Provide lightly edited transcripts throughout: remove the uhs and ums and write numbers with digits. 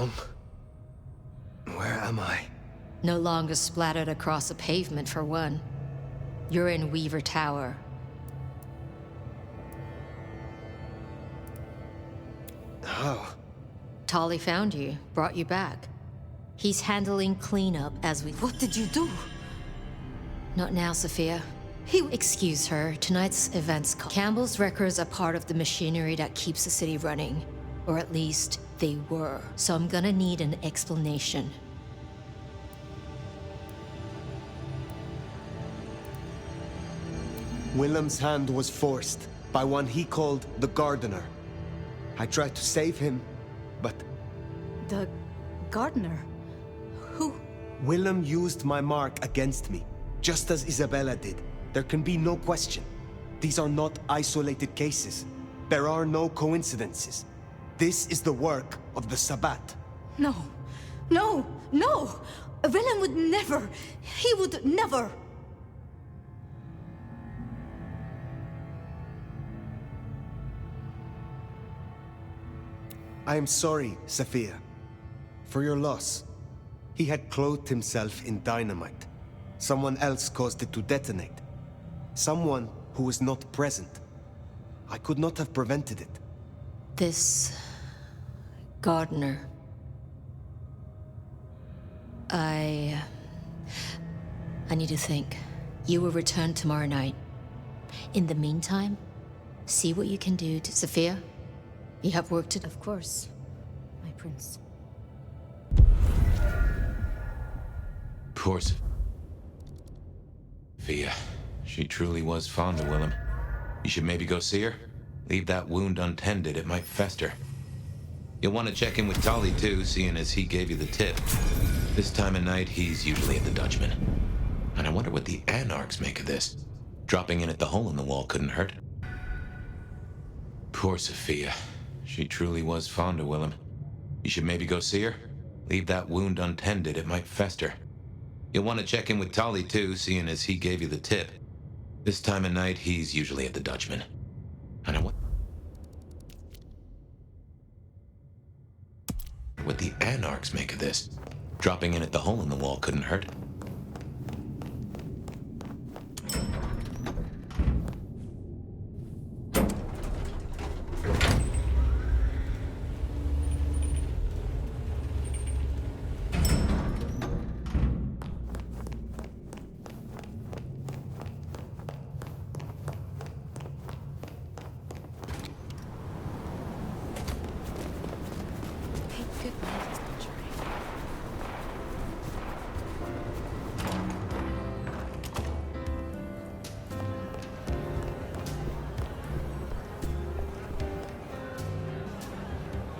wrong? Where am I? No longer splattered across a pavement, for one. You're in Weaver Tower. How? Tolly found you, brought you back. He's handling cleanup as we— What did you do? Not now, Sophia. Excuse her. Tonight's event's called— Campbell's records are part of the machinery that keeps the city running. Or at least, they were. So I'm gonna need an explanation. Willem's hand was forced by one he called the Gardener. I tried to save him, but The gardener? Who? Willem used my mark against me, just as Isabella did. There can be no question. These are not isolated cases. There are no coincidences. This is the work of the Sabbat. No. No! No! Willem would never! He would never! I am sorry, Sophia, for your loss. He had clothed himself in dynamite. Someone else caused it to detonate. Someone who was not present. I could not have prevented it. This gardener. I need to think. You will return tomorrow night. In the meantime, see what you can do to— Sophia, you have work to do. Of course, my prince. Poor Sophia. She truly was fond of Willem. You should maybe go see her. Leave that wound untended, it might fester. You'll want to check in with Tolly too, seeing as he gave you the tip. This time of night, he's usually at the Dutchman. And I wonder what the Anarchs make of this. Dropping in at the hole in the wall couldn't hurt. Poor Sophia. She truly was fond of Willem. You should maybe go see her. Leave that wound untended, it might fester. You'll want to check in with Tolly too, seeing as he gave you the tip. This time of night, he's usually at the Dutchman. And I wonder what the Anarchs make of this. Dropping in at the hole in the wall couldn't hurt.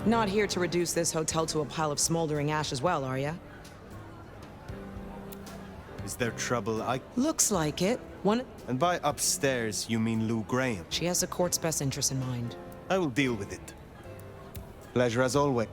Not here to reduce this hotel to a pile of smoldering ash as well, are ya? Is there trouble? Looks like it. And by upstairs, you mean Lou Graham? She has the court's best interest in mind. I will deal with it. Pleasure as always.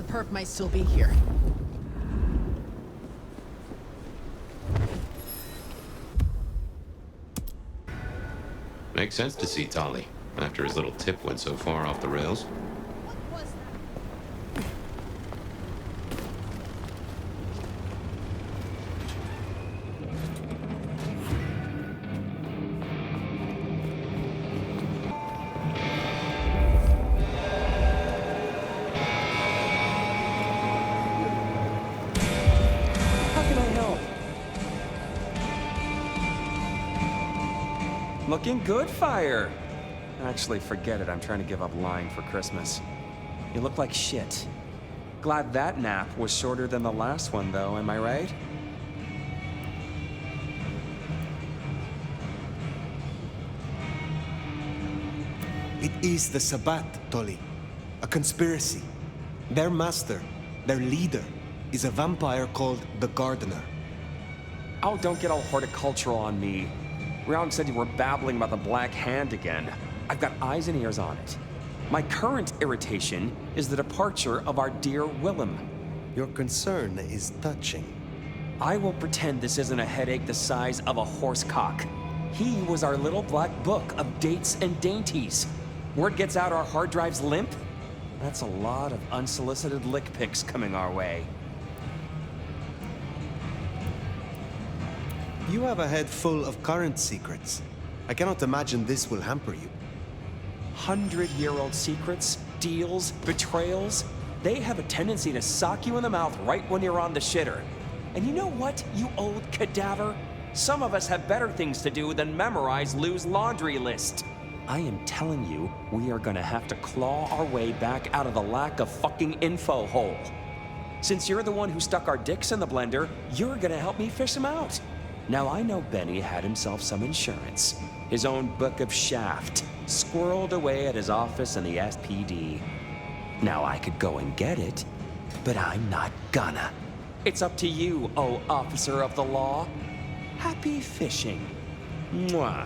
perp might still be here. Makes sense to see Tali, after his little tip went so far off the rails. Looking good, Fire. Actually, forget it. I'm trying to give up lying for Christmas. You look like shit. Glad that nap was shorter than the last one, though, am I right? It is the Sabbat, Tolly. A conspiracy. Their master, their leader, is a vampire called the Gardener. Oh, don't get all horticultural on me. Round said you were babbling about the Black Hand again. I've got eyes and ears on it. My current irritation is the departure of our dear Willem. Your concern is touching. I will pretend this isn't a headache the size of a horse cock. He was our little black book of dates and dainties. Word gets out our hard drives limp? That's a lot of unsolicited lick pics coming our way. You have a head full of current secrets. I cannot imagine this will hamper you. 100-year-old secrets, deals, betrayals, they have a tendency to sock you in the mouth right when you're on the shitter. And you know what, you old cadaver? Some of us have better things to do than memorize Lou's laundry list. I am telling you, we are gonna have to claw our way back out of the lack of fucking info hole. Since you're the one who stuck our dicks in the blender, you're gonna help me fish them out. Now, I know Benny had himself some insurance. His own book of shaft, squirreled away at his office in the SPD. Now, I could go and get it, but I'm not gonna. It's up to you, oh officer of the law. Happy fishing. Mwah.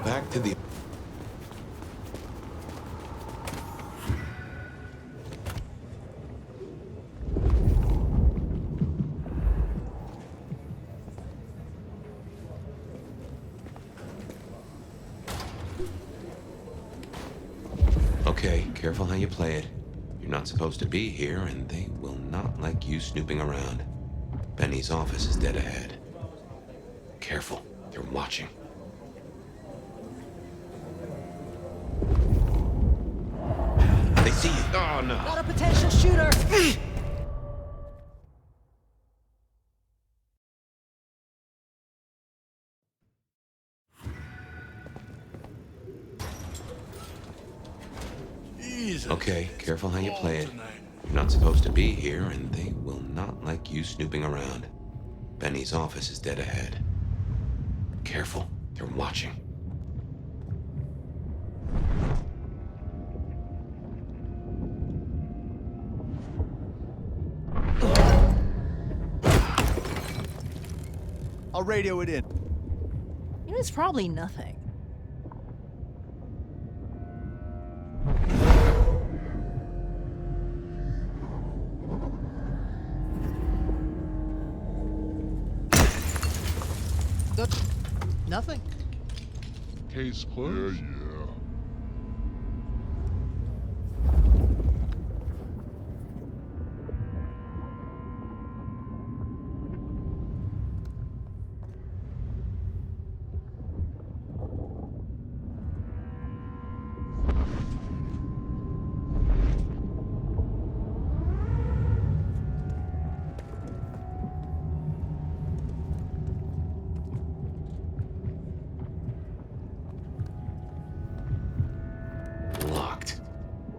Back to the... Okay, careful how you play it. You're not supposed to be here, and they will not like you snooping around. Benny's office is dead ahead. Careful, they're watching. They see you. Oh, no. Got a potential shooter! Okay, careful how you play it. You're not supposed to be here, and they will not like you snooping around. Benny's office is dead ahead. Careful, they're watching. I'll radio it in. You know, it's probably nothing. Nothing. Case closed. Yeah.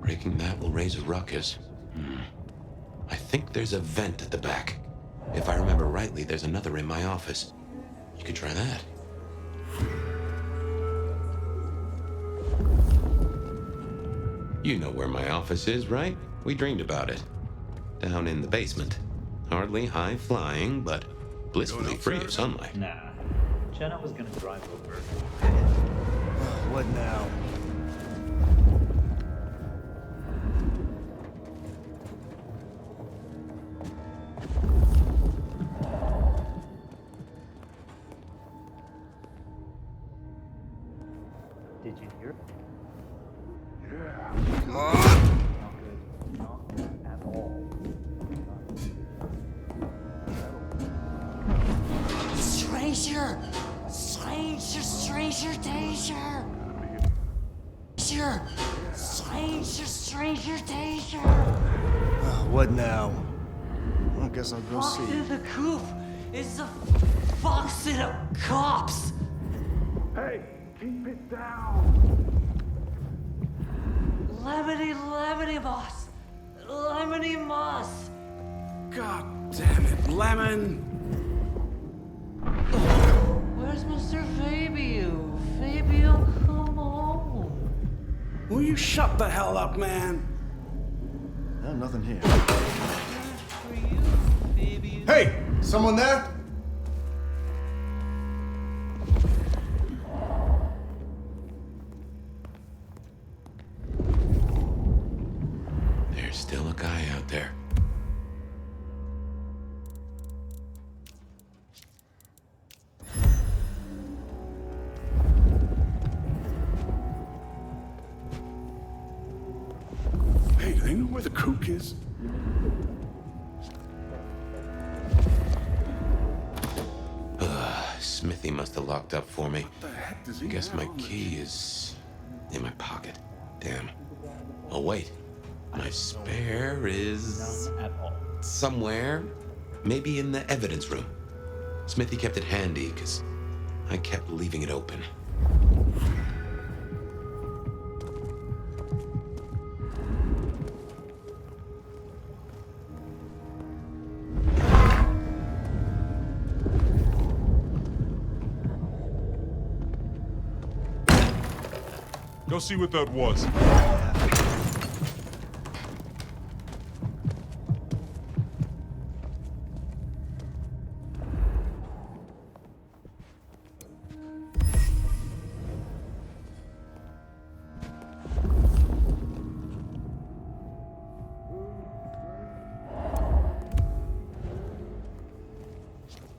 Breaking that will raise a ruckus. I think there's a vent at the back. If I remember rightly, there's another in my office. You could try that. You know where my office is, right? We dreamed about it. Down in the basement. Hardly high-flying, but blissfully free of sunlight. Nah. Jenna was gonna drive over. What now? Did you hear? Yeah. Not good. Not good at all. Stranger! Stranger danger! Stranger danger! What now? I guess I'll go Locked see. in the coop is a fox in a cops! Hey, keep it down! Lemony moss! Lemony moss! God damn it, Lemon! Where's Mr. Fabio? Fabio, come home! Will you shut the hell up, man? Nothing here. For you, Fabio. Hey! Someone there? There's still a guy out there. Hey, do they know where the kook is? Smithy must have locked up for me. What the heck does he Guess have my on this key is in my pocket. Damn. Oh, wait. My spare is None at all. somewhere. Maybe in the evidence room. Smithy kept it handy, because I kept leaving it open. Go see what that was.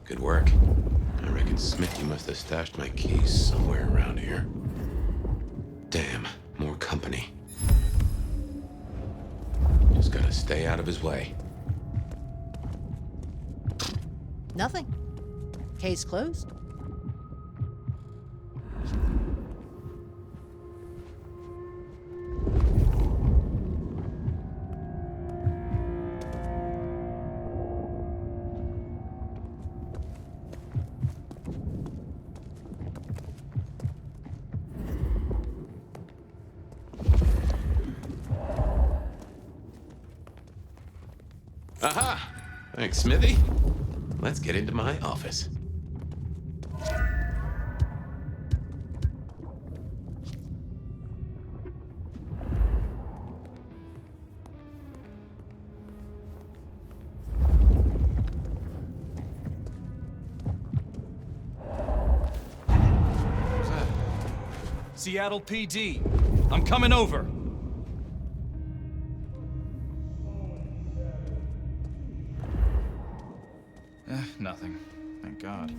Good work. I reckon Smithy must have stashed my keys somewhere around here. Damn, more company. Just gotta stay out of his way. Nothing. Case closed. Aha! Thanks, Smithy. Let's get into my office. Seattle PD. I'm coming over. Nothing. Thank God.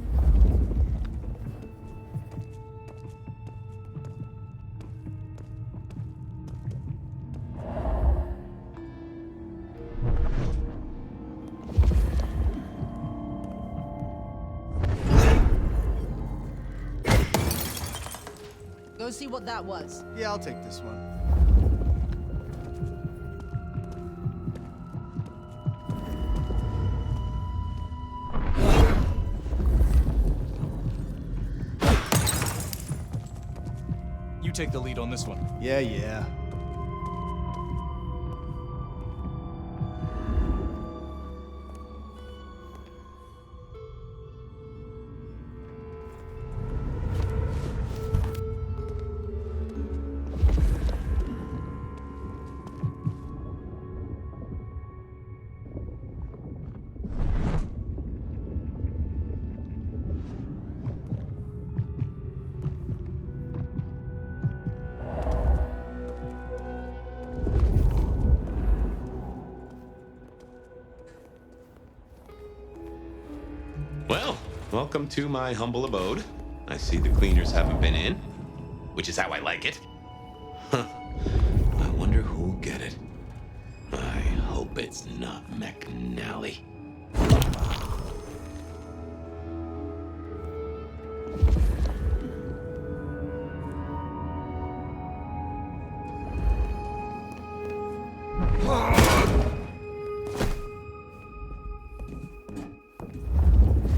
Go see what that was. Yeah, I'll take this one. You take the lead on this one. Yeah. Welcome to my humble abode. I see the cleaners haven't been in, which is how I like it. Huh. I wonder who'll get it. I hope it's not McNally.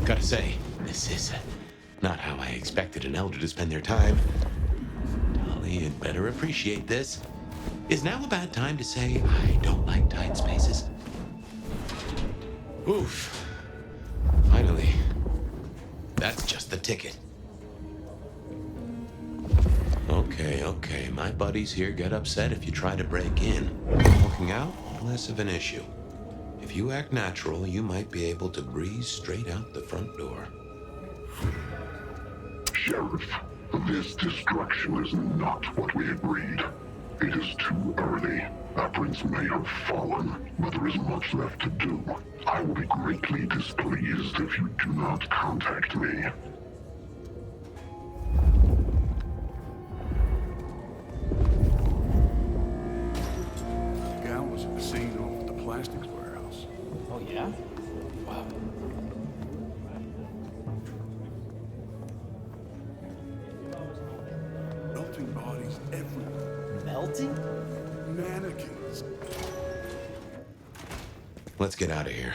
Gotta say, this is not how I expected an elder to spend their time. Dolly had better appreciate this. Is now a bad time to say I don't like tight spaces? Oof. Finally. That's just the ticket. Okay. My buddies here get upset if you try to break in. Walking out, less of an issue. If you act natural, you might be able to breeze straight out the front door. Sheriff, this destruction is not what we agreed. It is too early. Our prince may have fallen, but there is much left to do. I will be greatly displeased if you do not contact me. The gal was at the scene over at the plastics warehouse. Oh, yeah? Wow. Melting bodies everywhere. Melting? Mannequins. Let's get out of here.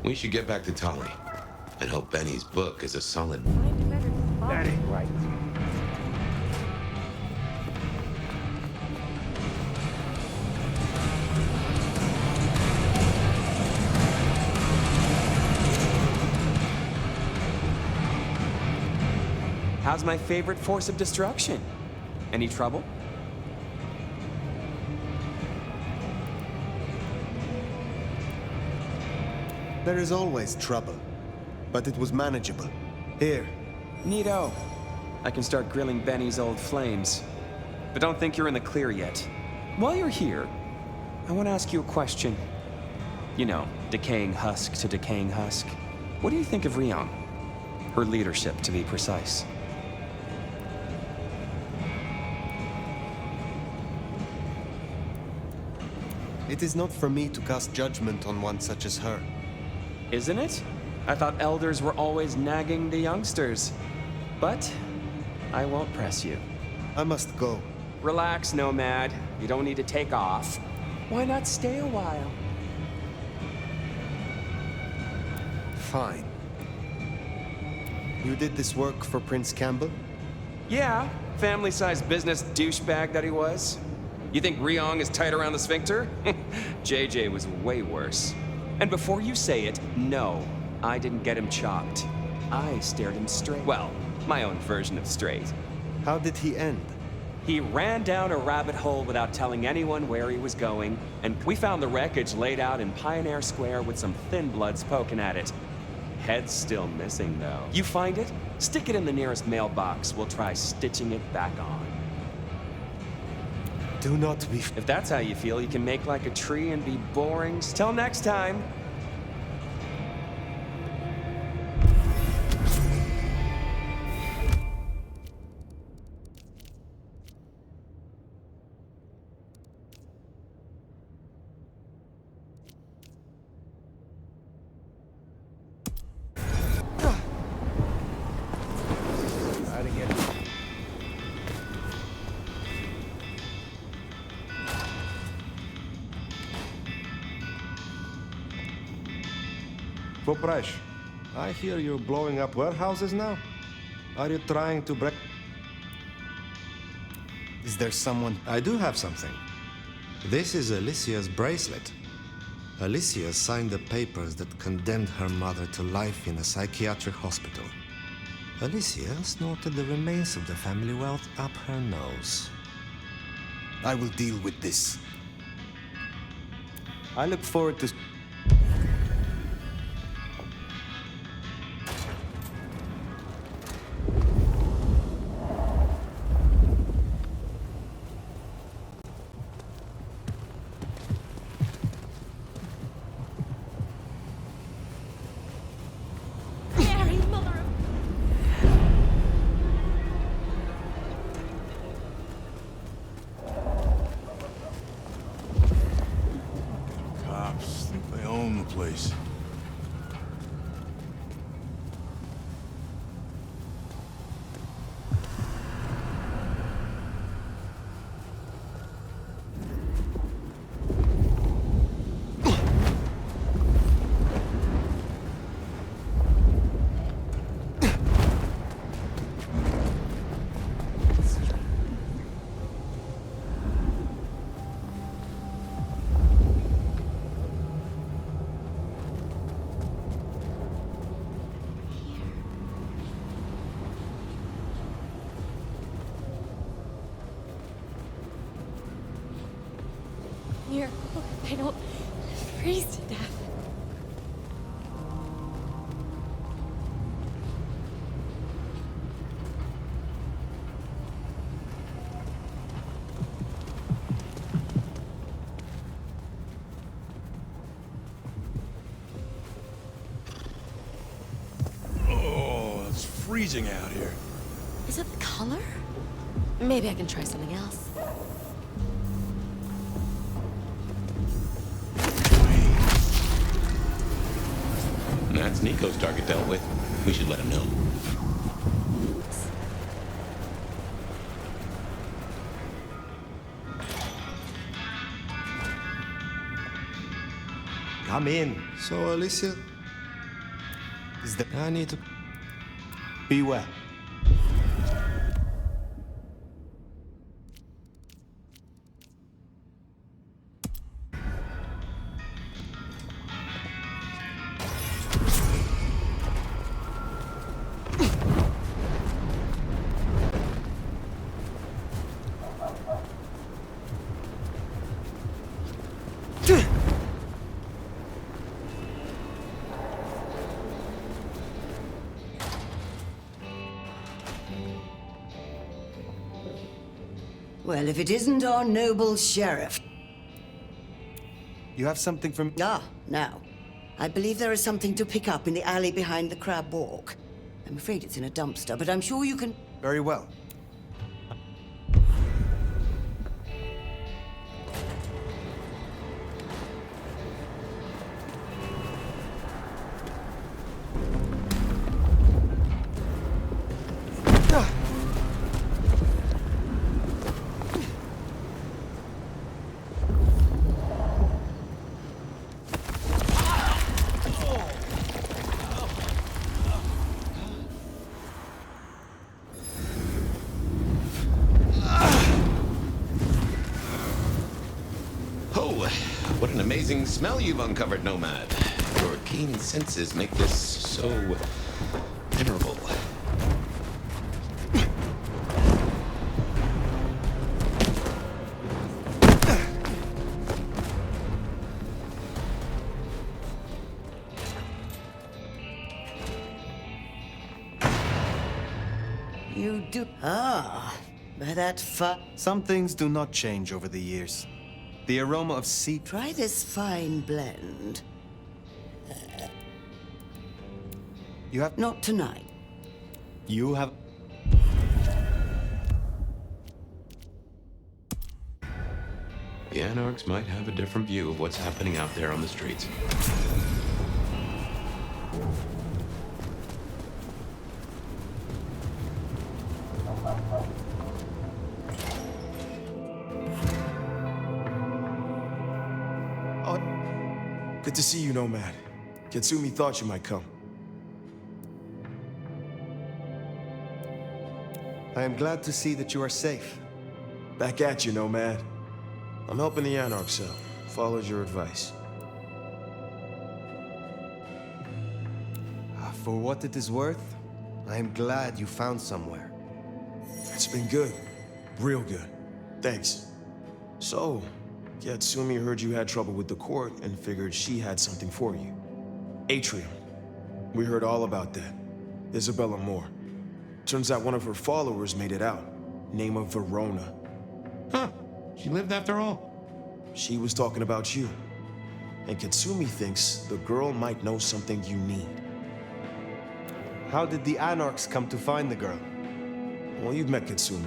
We should get back to Tolly and hope Benny's book is a solid. That ain't right. How's my favorite force of destruction? Any trouble? There is always trouble, but it was manageable. Here. Neato. I can start grilling Benny's old flames. But don't think you're in the clear yet. While you're here, I want to ask you a question. You know, decaying husk to decaying husk. What do you think of Ryong? Her leadership, to be precise. It is not for me to cast judgment on one such as her. Isn't it? I thought elders were always nagging the youngsters. But I won't press you. I must go. Relax, Nomad. You don't need to take off. Why not stay a while? Fine. You did this work for Prince Campbell? Yeah, family-sized business douchebag that he was. You think Ryong is tight around the sphincter? JJ was way worse. And before you say it, no, I didn't get him chopped. I stared him straight. Well, my own version of straight. How did he end? He ran down a rabbit hole without telling anyone where he was going, and we found the wreckage laid out in Pioneer Square with some thin bloods poking at it. Head's still missing, though. You find it? Stick it in the nearest mailbox. We'll try stitching it back on. Do not be... If that's how you feel, you can make like a tree and be boring. Till next time. Popresh, I hear you're blowing up warehouses now? Are you trying to break... Is there someone... I do have something. This is Alicia's bracelet. Alicia signed the papers that condemned her mother to life in a psychiatric hospital. Alicia snorted the remains of the family wealth up her nose. I will deal with this. I look forward to... here. I don't freeze to death. Oh, it's freezing out here. Is it the color? Maybe I can try something else. That's Nico's target dealt with. We should let him know. Come in. So, Alicia? I need to... Be well. Well, if it isn't our noble sheriff. You have something from... Ah, now. I believe there is something to pick up in the alley behind the crab walk. I'm afraid it's in a dumpster, but I'm sure you can... Very well. What an amazing smell you've uncovered, Nomad. Your keen senses make this so memorable. You do... Ah, by that Some things do not change over the years. The aroma of sea... Try this fine blend. You have... Not tonight. You have... The Anarchs might have a different view of what's happening out there on the streets. Good to see you, Nomad. Katsumi thought you might come. I am glad to see that you are safe. Back at you, Nomad. I'm helping the Anarchs out. Followed your advice. For what it is worth, I am glad you found somewhere. It's been good. Real good. Thanks. So, Katsumi heard you had trouble with the court and figured she had something for you. Atrium. We heard all about that. Isabella Moore. Turns out one of her followers made it out. Name of Verona. Huh. She lived after all. She was talking about you. And Katsumi thinks the girl might know something you need. How did the Anarchs come to find the girl? Well, you've met Katsumi.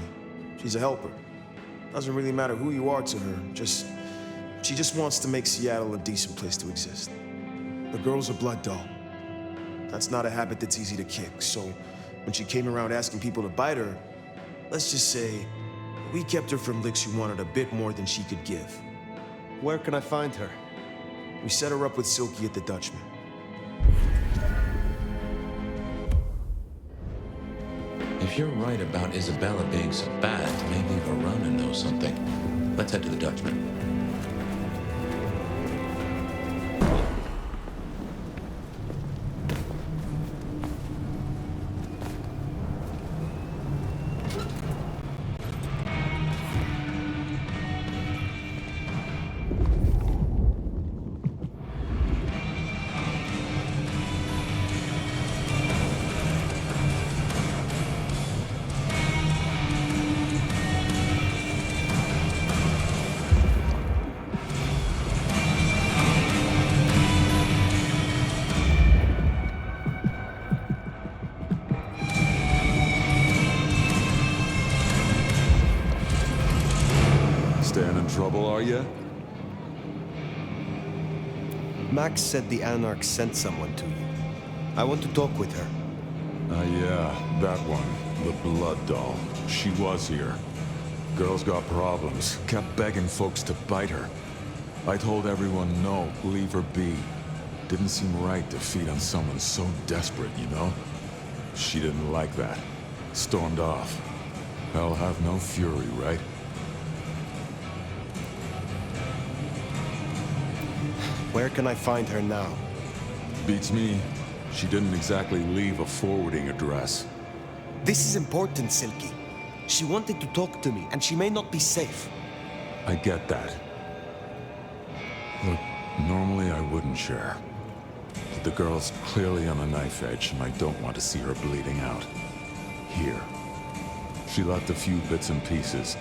She's a helper. Doesn't really matter who you are to her, she just wants to make Seattle a decent place to exist. The girl's a blood doll. That's not a habit that's easy to kick, so when she came around asking people to bite her, let's just say, we kept her from licks who wanted a bit more than she could give. Where can I find her? We set her up with Silky at the Dutchman. If you're right about Isabella being so bad, maybe Verona knows something. Let's head to the Dutchman. trouble, are you? Max said the Anarch sent someone to you. I want to talk with her. Yeah, that one. The blood doll. She was here. Girl's got problems. Kept begging folks to bite her. I told everyone no, leave her be. Didn't seem right to feed on someone so desperate, you know? She didn't like that. Stormed off. Hell have no fury, right? Where can I find her now? Beats me. She didn't exactly leave a forwarding address. This is important, Silky. She wanted to talk to me, and she may not be safe. I get that. Look, normally I wouldn't share. But the girl's clearly on a knife edge, and I don't want to see her bleeding out. Here. She left a few bits and pieces.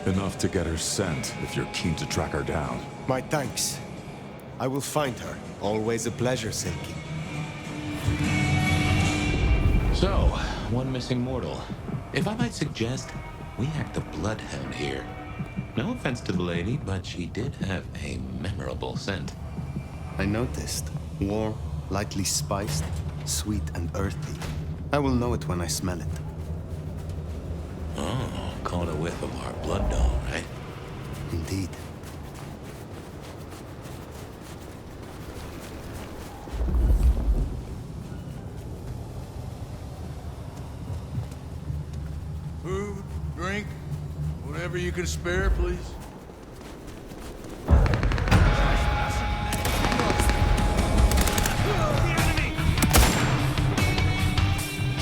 Enough to get her sent, if you're keen to track her down. My thanks. I will find her. Always a pleasure, Silky. So, one missing mortal. If I might suggest, we act the bloodhound here. No offense to the lady, but she did have a memorable scent. I noticed. Warm, lightly spiced, sweet and earthy. I will know it when I smell it. Oh, caught a whiff of our blood doll, right? Indeed. Food, drink, whatever you can spare, please.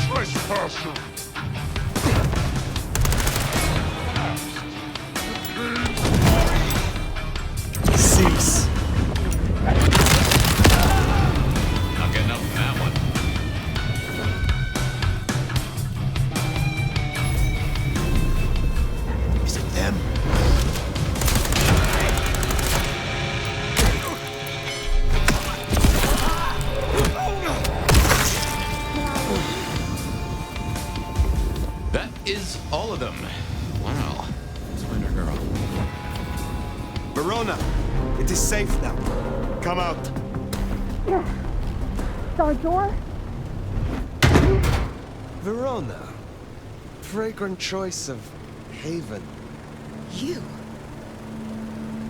Trespasser! Cease. Not getting up from that one. Is it them? That is all of them. Wow. Let's find our girl. Verona, it is safe now. Come out. Our door? Verona. Fragrant choice of haven. You.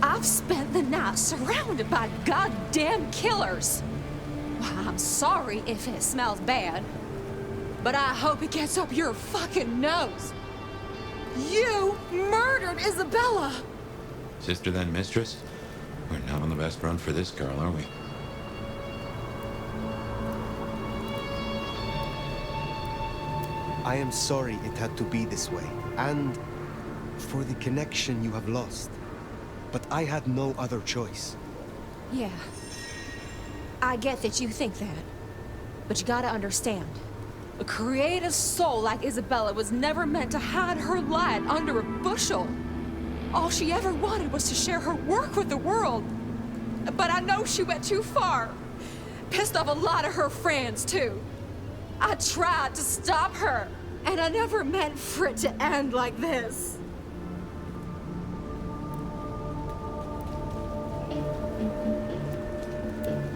I've spent the night surrounded by goddamn killers. Well, I'm sorry if it smells bad, but I hope it gets up your fucking nose. You murdered Isabella! Sister then mistress? We're not on the best run for this girl, are we? I am sorry it had to be this way, and for the connection you have lost. But I had no other choice. Yeah. I get that you think that. But you gotta understand. A creative soul like Isabella was never meant to hide her light under a bushel. All she ever wanted was to share her work with the world. But I know she went too far. Pissed off a lot of her friends, too. I tried to stop her, and I never meant for it to end like this.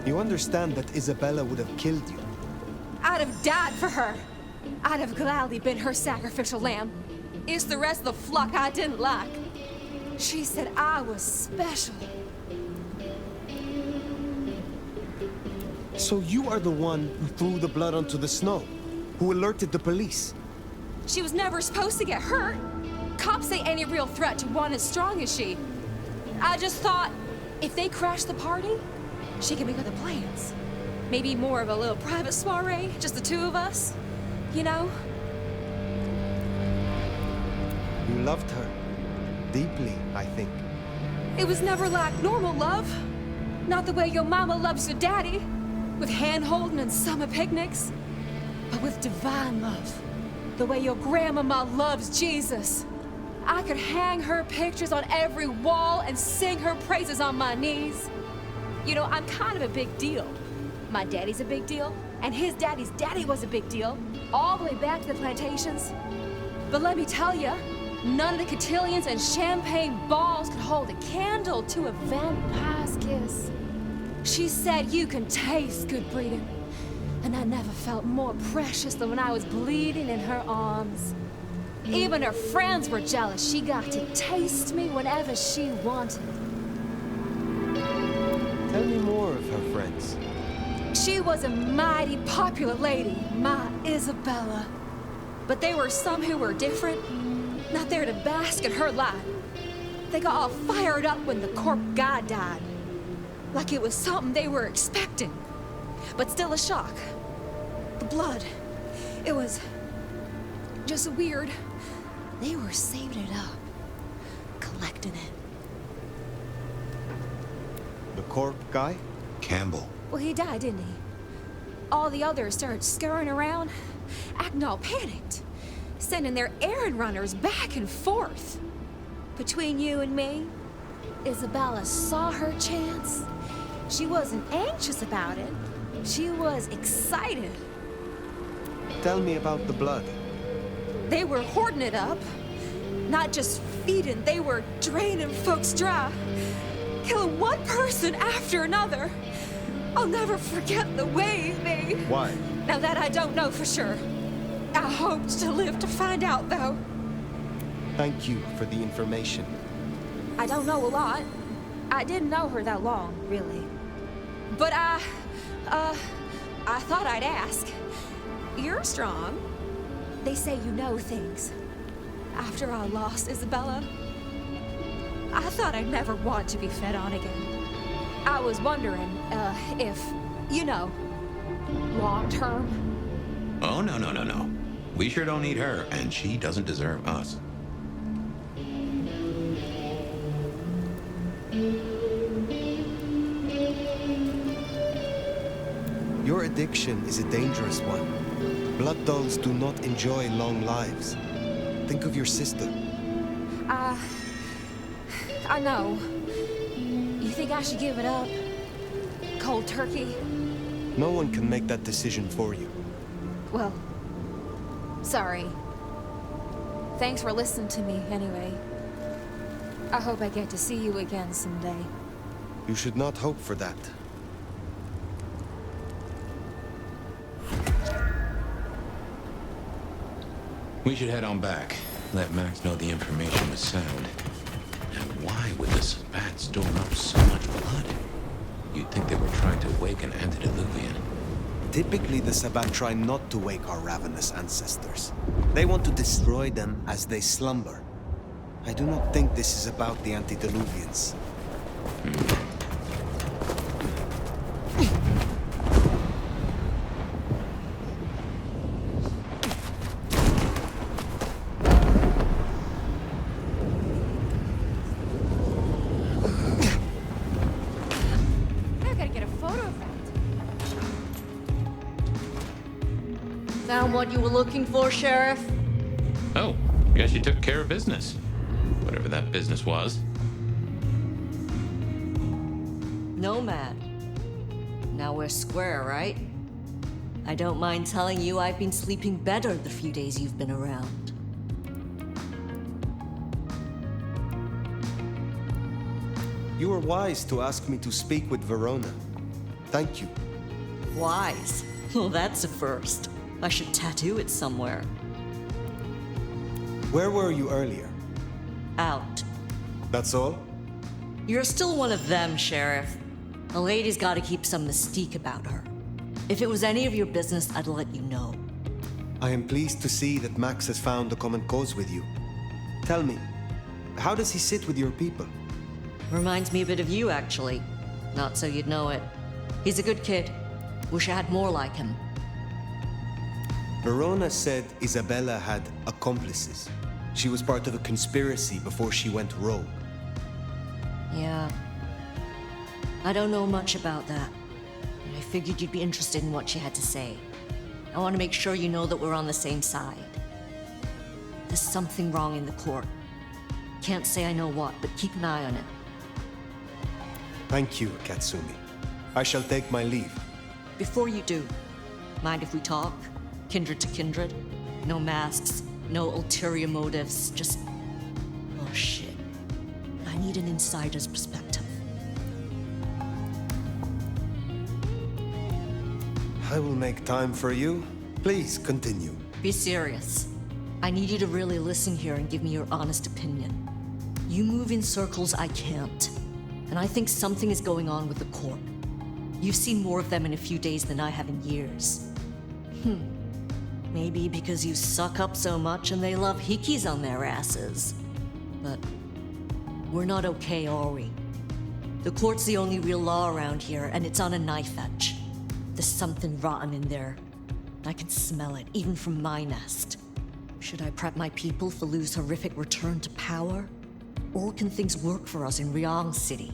You understand that Isabella would have killed you. I'd have died for her. I'd have gladly been her sacrificial lamb. It's the rest of the flock I didn't like. She said I was special. So you are the one who threw the blood onto the snow, who alerted the police. She was never supposed to get hurt. Cops ain't any real threat to one as strong as she. I just thought, if they crash the party, she can make other plans. Maybe more of a little private soiree, just the two of us. You know? You loved her. Deeply, I think. It was never like normal love. Not the way your mama loves your daddy, with hand-holding and summer picnics. But with divine love. The way your grandmama loves Jesus. I could hang her pictures on every wall and sing her praises on my knees. You know, I'm kind of a big deal. My daddy's a big deal, and his daddy's daddy was a big deal, all the way back to the plantations. But let me tell you, None of the cotillions and champagne balls could hold a candle to a vampire's kiss. She said you can taste good breeding, and I never felt more precious than when I was bleeding in her arms. Even her friends were jealous. She got to taste me whenever she wanted. Tell me more of her friends. She was a mighty popular lady, my Isabella. But there were some who were different, not there to bask in her light. They got all fired up when the corp guy died. Like it was something they were expecting. But still a shock. The blood, it was just weird. They were saving it up, collecting it. The corp guy? Campbell. Well, he died, didn't he? All the others started scurrying around, acting all panicked, sending their errand runners back and forth. Between you and me, Isabella saw her chance. She wasn't anxious about it. She was excited. Tell me about the blood. They were hoarding it up. Not just feeding, they were draining folks dry. Killing one person after another. I'll never forget the way they... Why? Now that I don't know for sure. I hoped to live to find out, though. Thank you for the information. I don't know a lot. I didn't know her that long, really. But I thought I'd ask. You're strong. They say you know things. After I lost Isabella, I thought I'd never want to be fed on again. I was wondering, if, you know, long term. Oh, no. We sure don't need her, and she doesn't deserve us. Your addiction is a dangerous one. Blood dolls do not enjoy long lives. Think of your sister. I know. You think I should give it up? Cold turkey? No one can make that decision for you. Well, sorry. Thanks for listening to me, anyway. I hope I get to see you again someday. You should not hope for that. We should head on back. Let Max know the information was sound. And why would the Sabbat store up so much blood? You'd think they were trying to wake an antediluvian. Typically, the Sabbat try not to wake our ravenous ancestors. They want to destroy them as they slumber. I do not think this is about the antediluvians. Found what you were looking for, Sheriff? Oh, guess you took care of business. Whatever that business was. Nomad. Now we're square, right? I don't mind telling you I've been sleeping better the few days you've been around. You were wise to ask me to speak with Verona. Thank you. Wise? Well, that's a first. I should tattoo it somewhere. Where were you earlier? Out. That's all? You're still one of them, Sheriff. A lady's gotta keep some mystique about her. If it was any of your business, I'd let you know. I am pleased to see that Max has found a common cause with you. Tell me, how does he sit with your people? Reminds me a bit of you, actually. Not so you'd know it. He's a good kid. Wish I had more like him. Verona said Isabella had accomplices. She was part of a conspiracy before she went rogue. Yeah. I don't know much about that. But I figured you'd be interested in what she had to say. I want to make sure you know that we're on the same side. There's something wrong in the court. Can't say I know what, but keep an eye on it. Thank you, Katsumi. I shall take my leave. Before you do, mind if we talk? Kindred to kindred? No masks, no ulterior motives, just shit. I need an insider's perspective. I will make time for you. Please continue. Be serious. I need you to really listen here and give me your honest opinion. You move in circles I can't, and I think something is going on with the Corp. You've seen more of them in a few days than I have in years. Maybe because you suck up so much and they love hickeys on their asses. But we're not okay, are we? The court's the only real law around here, and it's on a knife edge. There's something rotten in there. I can smell it, even from my nest. Should I prep my people for Lu's horrific return to power? Or can things work for us in Ryong City?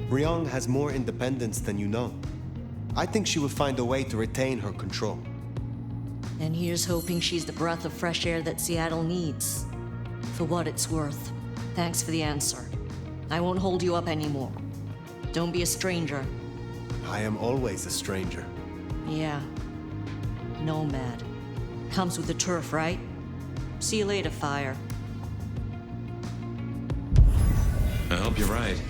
Ryong has more independence than you know. I think she will find a way to retain her control. And here's hoping she's the breath of fresh air that Seattle needs. For what it's worth, thanks for the answer. I won't hold you up anymore. Don't be a stranger. I am always a stranger. Yeah. Nomad. Comes with the turf, right? See you later, Fire. I hope you're right.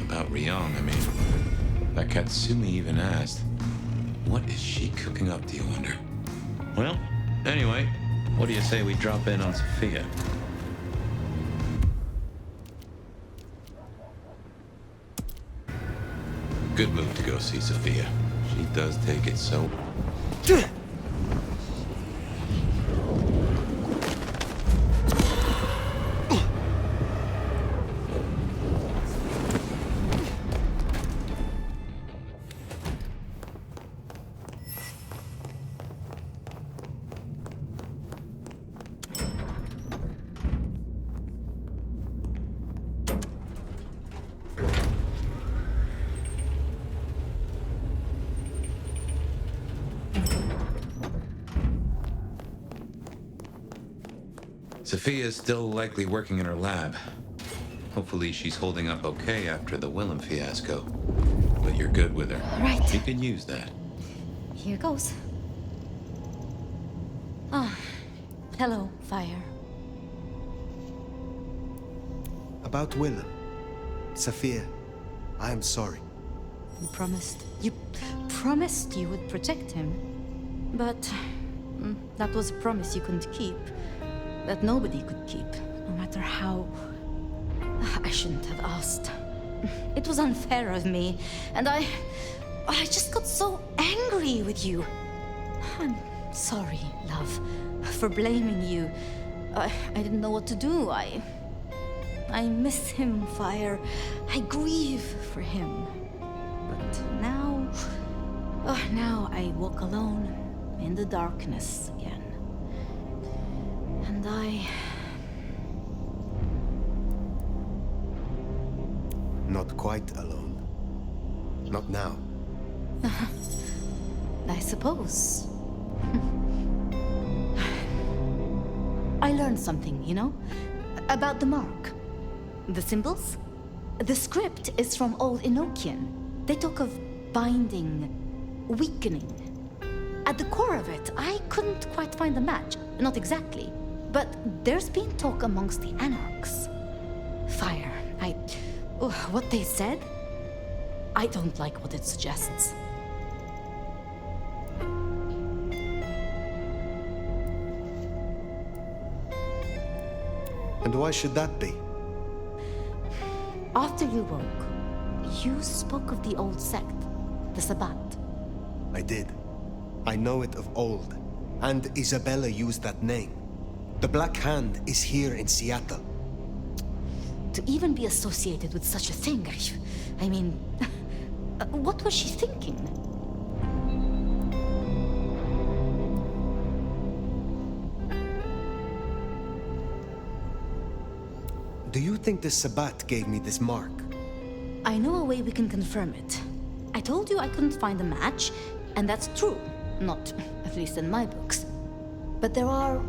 About Ryong, I mean. That Katsumi even asked. What is she cooking up, do you wonder? Well, anyway, what do you say we drop in on Sophia? Good move to go see Sophia. She does take it so... Sophia's still likely working in her lab. Hopefully she's holding up okay after the Willem fiasco. But you're good with her. Right. She can use that. Here goes. Ah, hello, Fire. About Willem. Sophia, I am sorry. You promised you would protect him. But that was a promise you couldn't keep. That nobody could keep, no matter how... I shouldn't have asked. It was unfair of me, and I just got so angry with you. I'm sorry, love, for blaming you. I didn't know what to do. I miss him, Fire. I grieve for him. But now I walk alone in the darkness again. And Not quite alone. Not now. I suppose. I learned something, you know? About the mark. The symbols? The script is from Old Enochian. They talk of binding, weakening. At the core of it, I couldn't quite find a match. Not exactly. But there's been talk amongst the Anarchs. Fire, what they said? I don't like what it suggests. And why should that be? After you woke, you spoke of the old sect, the Sabbat. I did. I know it of old. And Isabella used that name. The Black Hand is here in Seattle. To even be associated with such a thing, I mean, what was she thinking? Do you think the Sabbat gave me this mark? I know a way we can confirm it. I told you I couldn't find a match, and that's true. Not, at least in my books. But there are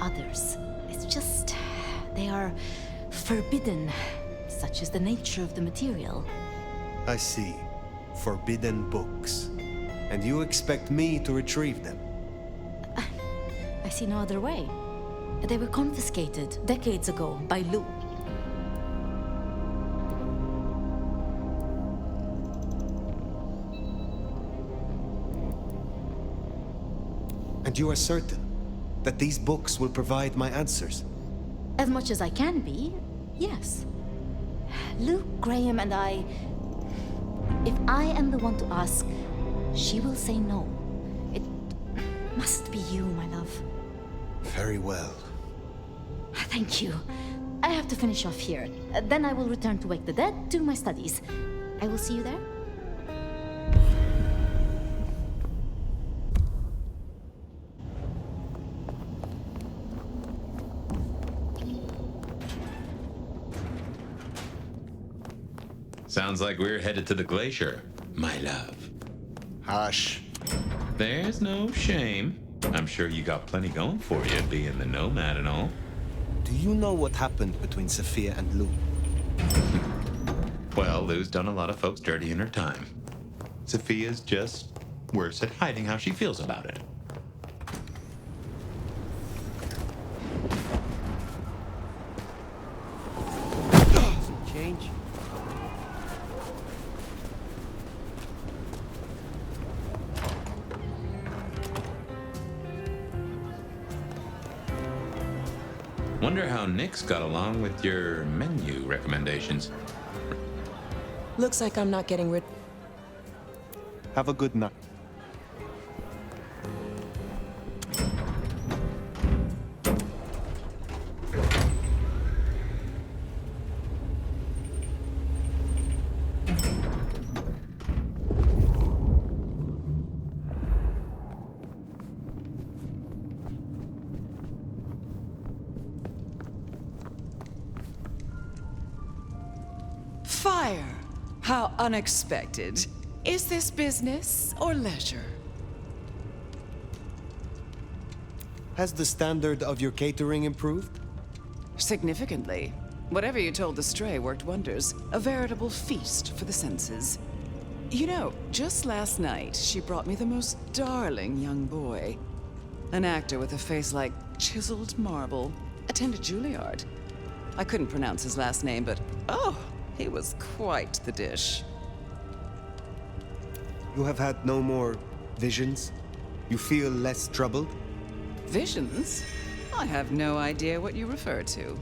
others. It's just... They are forbidden. Such is the nature of the material. I see. Forbidden books. And you expect me to retrieve them? I see no other way. They were confiscated decades ago by Lu. And you are certain that these books will provide my answers? As much as I can be, yes. Luke, Graham, and I... If I am the one to ask, she will say no. It must be you, my love. Very well. Thank you. I have to finish off here. Then I will return to Wake the Dead, do my studies. I will see you there. Sounds like we're headed to the glacier, my love. Hush. There's no shame. I'm sure you got plenty going for you, being the nomad and all. Do you know what happened between Sophia and Lou? Well, Lou's done a lot of folks dirty in her time. Sophia's just worse at hiding how she feels about it. Change. Wonder how Nick's got along with your menu recommendations. Looks like I'm not getting rid... Have a good night. Fire! How unexpected. Is this business or leisure? Has the standard of your catering improved? Significantly. Whatever you told the stray worked wonders. A veritable feast for the senses. You know, just last night, she brought me the most darling young boy. An actor with a face like chiseled marble. Attended Juilliard. I couldn't pronounce his last name, but oh, he was quite the dish. You have had no more visions? You feel less troubled? Visions? I have no idea what you refer to.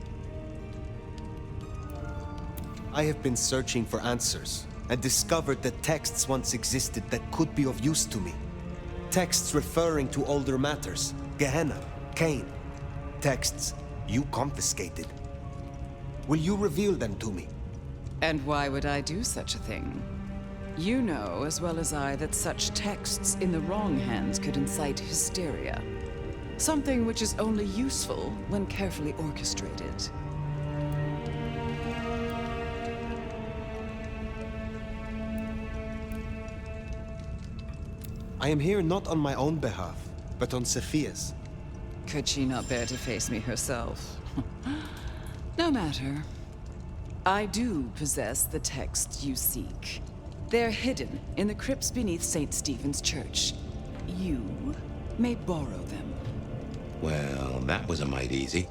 I have been searching for answers and discovered that texts once existed that could be of use to me. Texts referring to older matters, Gehenna, Cain. Texts you confiscated. Will you reveal them to me? And why would I do such a thing? You know as well as I that such texts in the wrong hands could incite hysteria. Something which is only useful when carefully orchestrated. I am here not on my own behalf, but on Sophia's. Could she not bear to face me herself? No matter. I do possess the texts you seek. They're hidden in the crypts beneath St. Stephen's Church. You may borrow them. Well, that was a mite easy.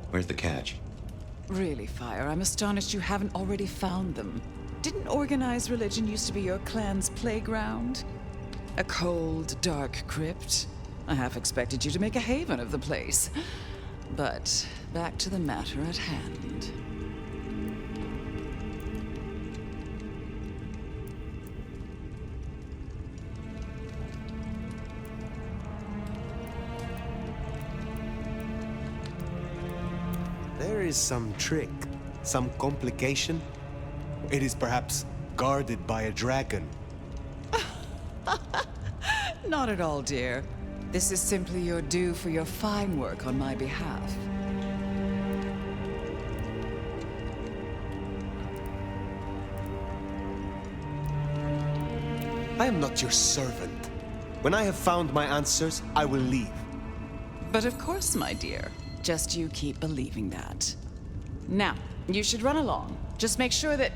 Where's the catch? Really, Fire, I'm astonished you haven't already found them. Didn't organized religion used to be your clan's playground? A cold, dark crypt? I half expected you to make a haven of the place. But back to the matter at hand. There is some trick, some complication. It is perhaps guarded by a dragon. Not at all, dear. This is simply your due for your fine work on my behalf. I am not your servant. When I have found my answers, I will leave. But of course, my dear. Just you keep believing that. Now, you should run along. Just make sure that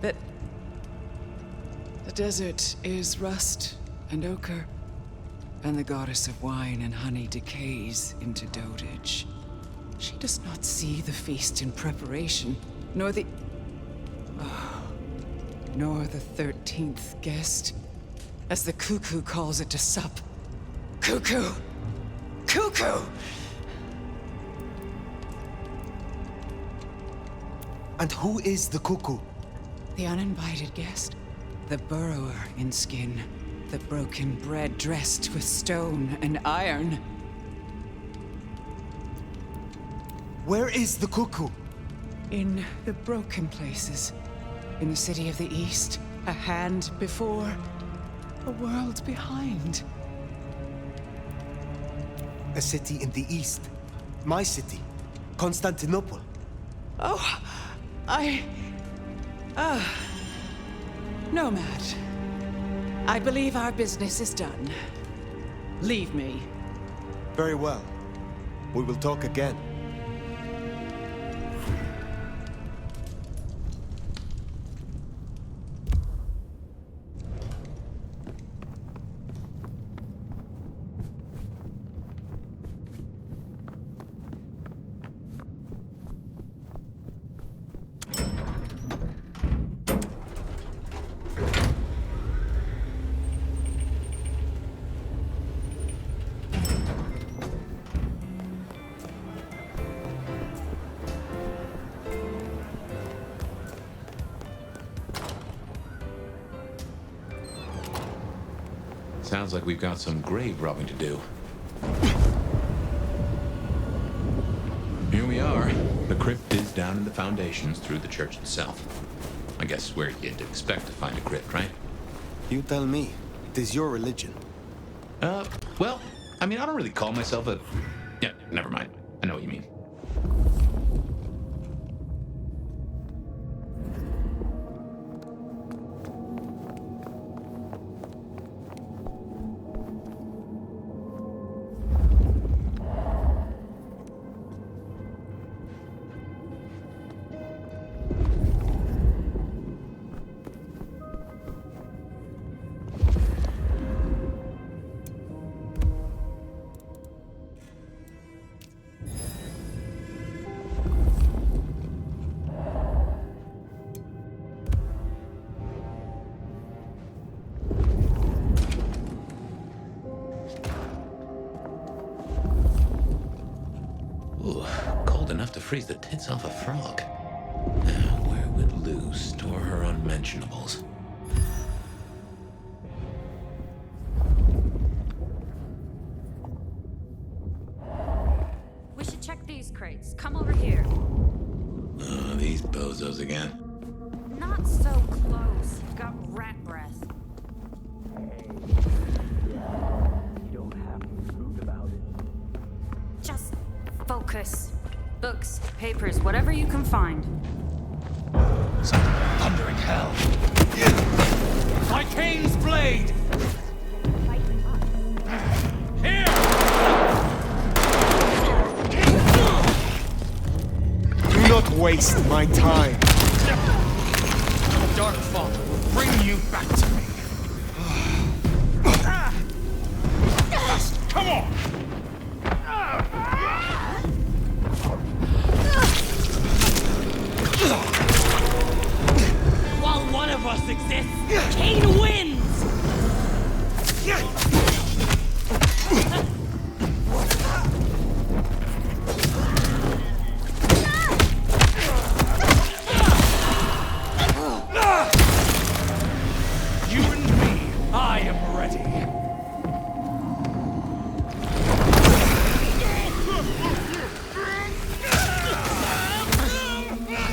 the desert is rust and ochre, and the goddess of wine and honey decays into dotage. She does not see the feast in preparation, nor the 13th guest, as the cuckoo calls it to sup. Cuckoo! Cuckoo! And who is the cuckoo? The uninvited guest. The burrower in skin. The broken bread dressed with stone and iron. Where is the cuckoo? In the broken places. In the city of the East. A hand before. A world behind. A city in the East. My city. Constantinople. Oh, Nomad. I believe our business is done. Leave me. Very well. We will talk again. Sounds like we've got some grave robbing to do. Here we are. The crypt is down in the foundations through the church itself. I guess where you'd expect to find a crypt, right? You tell me. It is your religion. Well, I mean, I don't really call myself a... Yeah, never mind. I know what you mean. Ooh, cold enough to freeze the tits off a frog. Now, where would Lou store her unmentionables? We should check these crates. Come over here. Oh, these bozos again. Not so close. You've got rat breath. You don't have to be rude about it. Just focus. Books, papers, whatever you can find. Some thundering hell. My Cain's blade! Here! Do not waste my time. The Dark Father will bring you back to me. Come on! While one of us exists, Cain wins! You and me, I am ready.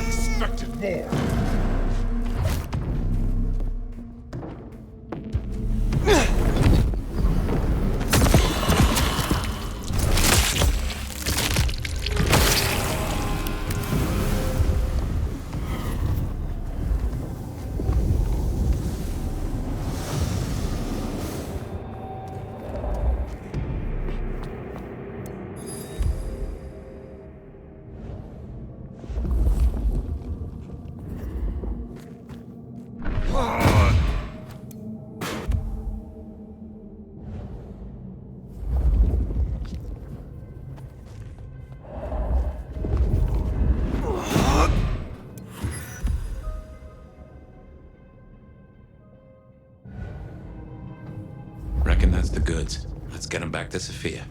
Expected more. get him back to Sophia.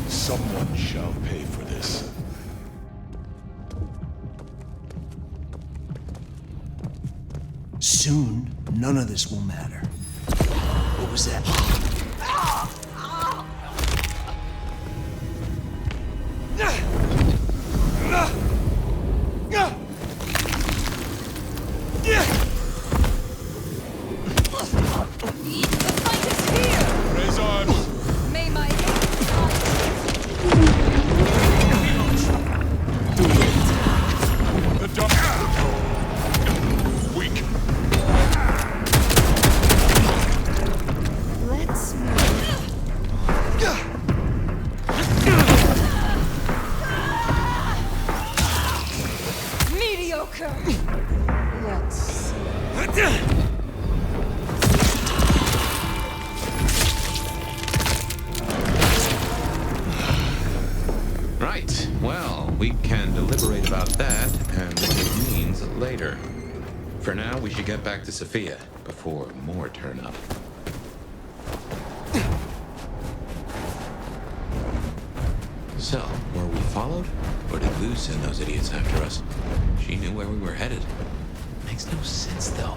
Someone shall pay for this. Soon, none of this will matter. What was that? Raise arms! May my The dump. Weak. let's move. Mediocre. Let's see. Right. Well, we can deliberate about that and what it means later. For now, we should get back to Sophia before more turn up. So, were we followed? Or did Luz send those idiots after us? She knew where we were headed. Makes no sense, though.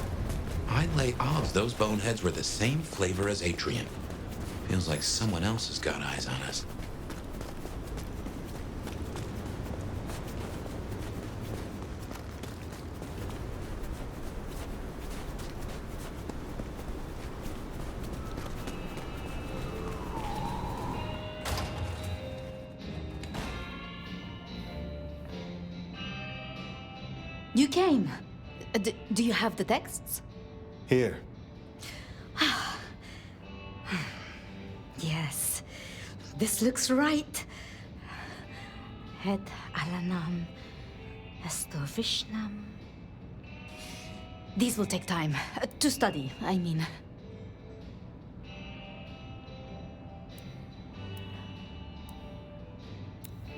I'd lay odds those boneheads were the same flavor as Atrium. Feels like someone else has got eyes on us. You came. Do you have the texts? Here. Yes. This looks right. Het alanam estovishnam. These will take time. To study, I mean.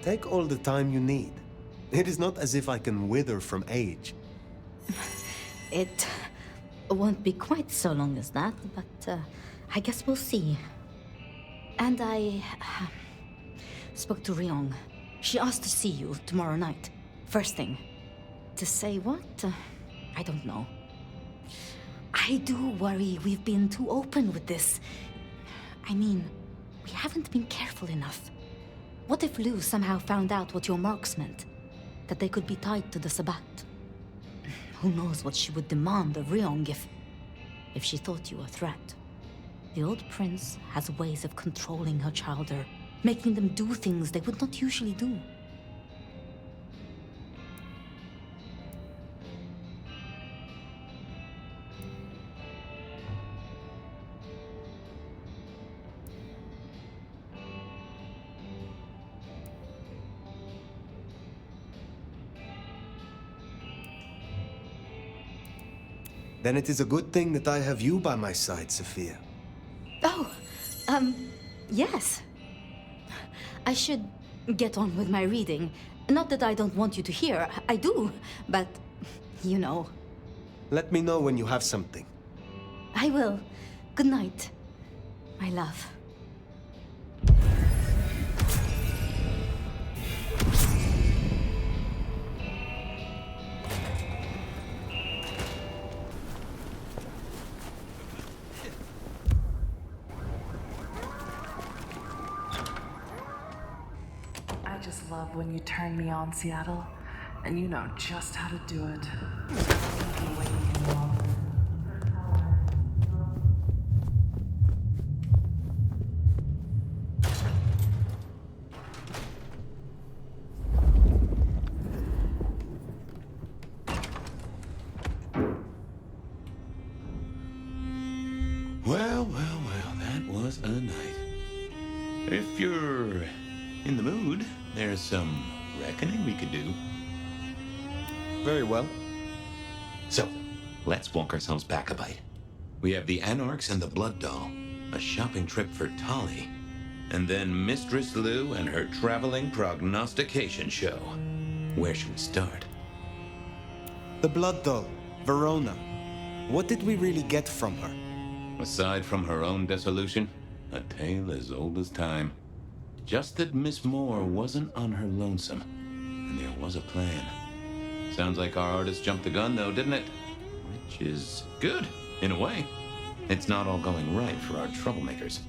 Take all the time you need. It is not as if I can wither from age. It won't be quite so long as that, but I guess we'll see. And I spoke to Ryong. She asked to see you tomorrow night. First thing. To say what? I don't know. I do worry we've been too open with this. I mean, we haven't been careful enough. What if Luz somehow found out what your marks meant? That they could be tied to the Sabbat? Who knows what she would demand of Ryong if she thought you a threat. The old prince has ways of controlling her childer, making them do things they would not usually do. Then it is a good thing that I have you by my side, Sophia. Oh, yes. I should get on with my reading. Not that I don't want you to hear, I do, but, you know. Let me know when you have something. I will. Good night, my love. I just love when you turn me on, Seattle, and you know just how to do it. If you're in the mood, there's some reckoning we could do. Very well. So, let's walk ourselves back a bite. We have the Anarchs and the Blood Doll, a shopping trip for Tali, and then Mistress Lou and her traveling prognostication show. Where should we start? The Blood Doll, Verona. What did we really get from her? Aside from her own dissolution, a tale as old as time. Just that Miss Moore wasn't on her lonesome, and there was a plan. Sounds like our artist jumped the gun, though, didn't it? Which is good, in a way. It's not all going right for our troublemakers.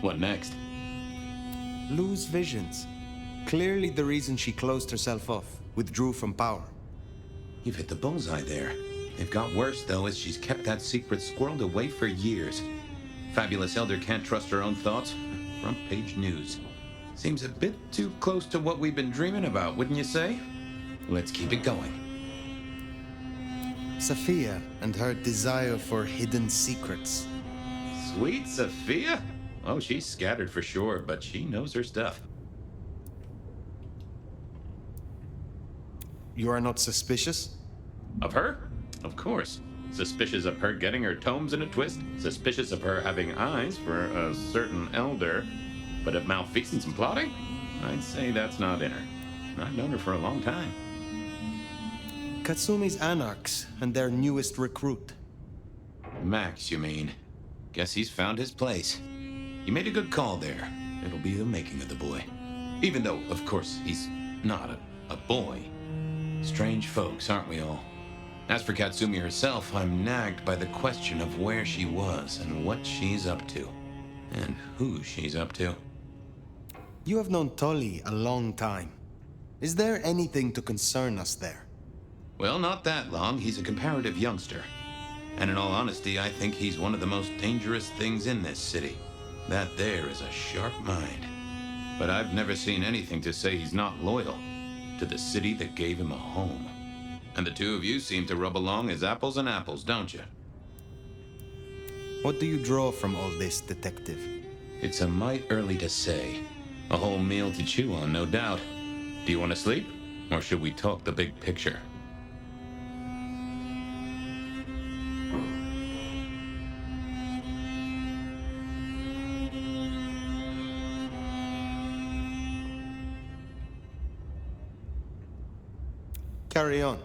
What next? Lou's visions. Clearly the reason she closed herself off, withdrew from power. You've hit the bullseye there. It got worse, though, as she's kept that secret squirreled away for years. Fabulous Elder can't trust her own thoughts. Front page news. Seems a bit too close to what we've been dreaming about, wouldn't you say? Let's keep it going. Sophia and her desire for hidden secrets. Sweet Sophia? Oh, she's scattered for sure, but she knows her stuff. You are not suspicious? Of her? Of course. Suspicious of her getting her tomes in a twist. Suspicious of her having eyes for a certain elder. But of malfeasance and plotting? I'd say that's not in her. I've known her for a long time. Katsumi's Anarchs and their newest recruit. Max, you mean? Guess he's found his place. You made a good call there. It'll be the making of the boy. Even though, of course, he's not a boy. Strange folks, aren't we all? As for Katsumi herself, I'm nagged by the question of where she was and what she's up to. And who she's up to. You have known Tolly a long time. Is there anything to concern us there? Well, not that long. He's a comparative youngster. And in all honesty, I think he's one of the most dangerous things in this city. That there is a sharp mind. But I've never seen anything to say he's not loyal to the city that gave him a home. And the two of you seem to rub along as apples and apples, don't you? What do you draw from all this, Detective? It's a mite early to say. A whole meal to chew on, no doubt. Do you want to sleep? Or should we talk the big picture? Carry on.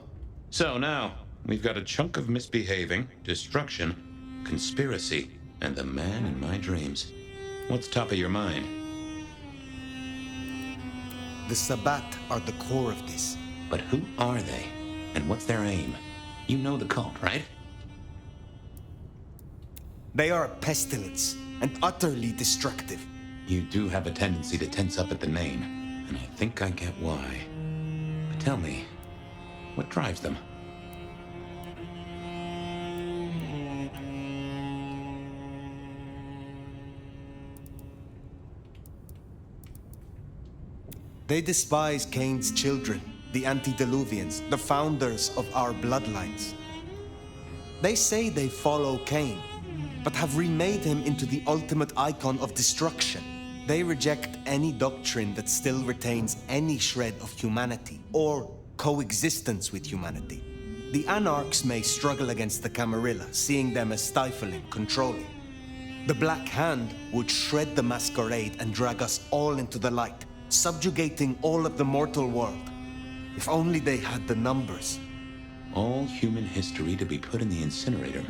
So now, we've got a chunk of misbehaving, destruction, conspiracy, and the man in my dreams. What's top of your mind? The Sabbat are the core of this. But who are they? And what's their aim? You know the cult, right? They are a pestilence and utterly destructive. You do have a tendency to tense up at the name, and I think I get why. But tell me, what drives them? They despise Cain's children, the antediluvians, the founders of our bloodlines. They say they follow Cain, but have remade him into the ultimate icon of destruction. They reject any doctrine that still retains any shred of humanity or coexistence with humanity. The Anarchs may struggle against the Camarilla, seeing them as stifling, controlling. The Black Hand would shred the Masquerade and drag us all into the light, subjugating all of the mortal world. If only they had the numbers. All human history to be put in the incinerator,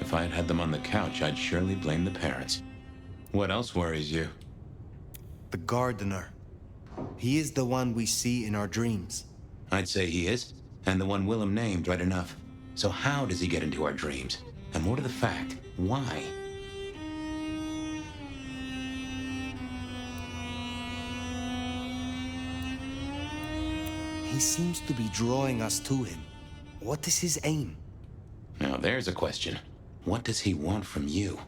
If I had had them on the couch, I'd surely blame the parents. What else worries you? The gardener. He is the one we see in our dreams. I'd say he is, and the one Willem named right enough. So how does he get into our dreams? And more to the fact, why? He seems to be drawing us to him. What is his aim? Now there's a question. What does he want from you?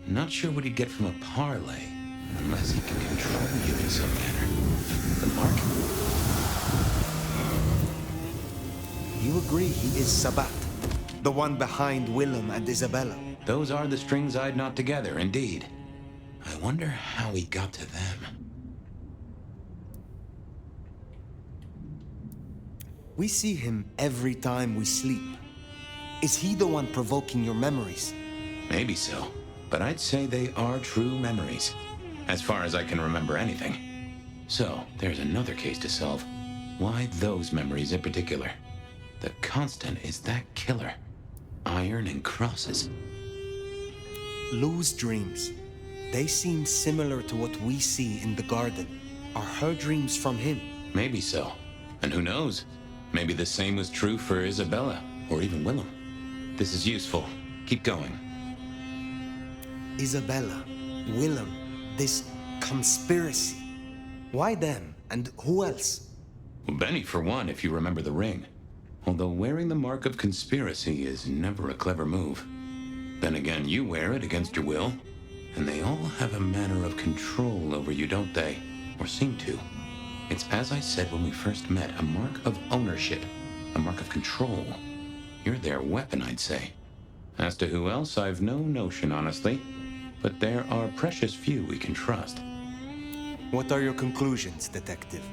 Not sure what he'd get from a parlay, unless he can control you in some manner. The mark? You agree he is Sabbat, the one behind Willem and Isabella? Those are the strings I'd knot together, indeed. I wonder how he got to them. We see him every time we sleep. Is he the one provoking your memories? Maybe so, but I'd say they are true memories, as far as I can remember anything. So, there's another case to solve. Why those memories in particular? The constant is that killer. Iron and crosses. Lou's dreams. They seem similar to what we see in the garden. Are her dreams from him? Maybe so. And who knows? Maybe the same was true for Isabella, or even Willem. This is useful. Keep going. Isabella, Willem, this conspiracy. Why them? And who else? Well, Benny, for one, if you remember the ring. Although wearing the mark of conspiracy is never a clever move. Then again, you wear it against your will. And they all have a manner of control over you, don't they? Or seem to. It's as I said when we first met, a mark of ownership. A mark of control. You're their weapon, I'd say. As to who else, I've no notion, honestly. But there are precious few we can trust. What are your conclusions, Detective?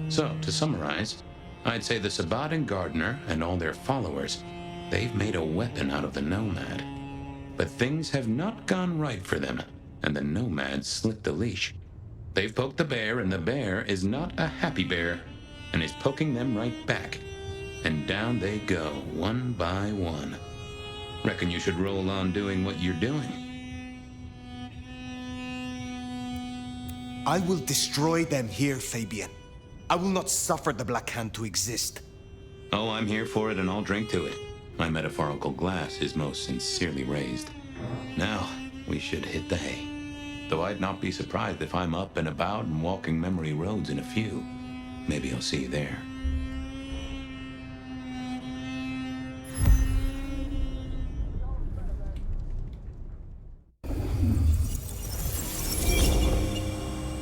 So, to summarize, I'd say the Sabbat and Gardner and all their followers, they've made a weapon out of the Nomad. But things have not gone right for them, and the Nomad slipped the leash. They've poked the bear, and the bear is not a happy bear, and is poking them right back. And down they go, one by one. Reckon you should roll on doing what you're doing. I will destroy them here, Fabian. I will not suffer the Black Hand to exist. Oh, I'm here for it, and I'll drink to it. My metaphorical glass is most sincerely raised. Now, we should hit the hay. Though I'd not be surprised if I'm up and about and walking memory roads in a few. Maybe I'll see you there.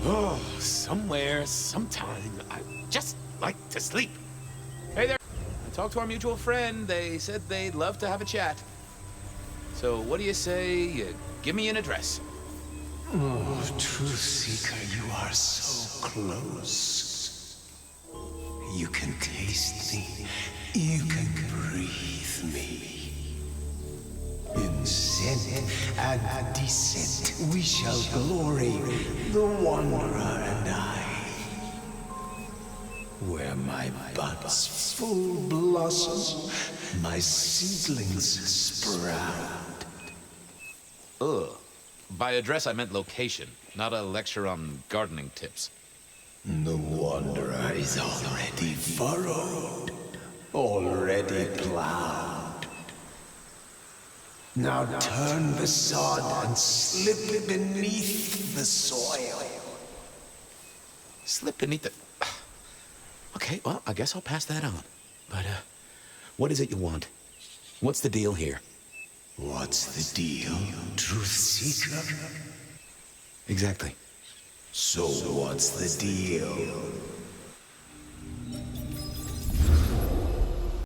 Oh, somewhere, sometime, I just like to sleep. Hey there. I talked to our mutual friend. They said they'd love to have a chat. So what do you say you give me an address? Oh, Truth Seeker, you are so close. You can taste me. You can breathe me. In scent and descent, we shall glory, the Wanderer and I. Where my buds full blossom, my seedlings sprout. Ugh. By address, I meant location, not a lecture on gardening tips. The Wanderer is already furrowed, already plowed. Now turn the sod and slip beneath the soil. Slip beneath the... Okay, well, I guess I'll pass that on. But, what is it you want? What's the deal here? What's the deal, Truth Seeker? Exactly. So what's the deal?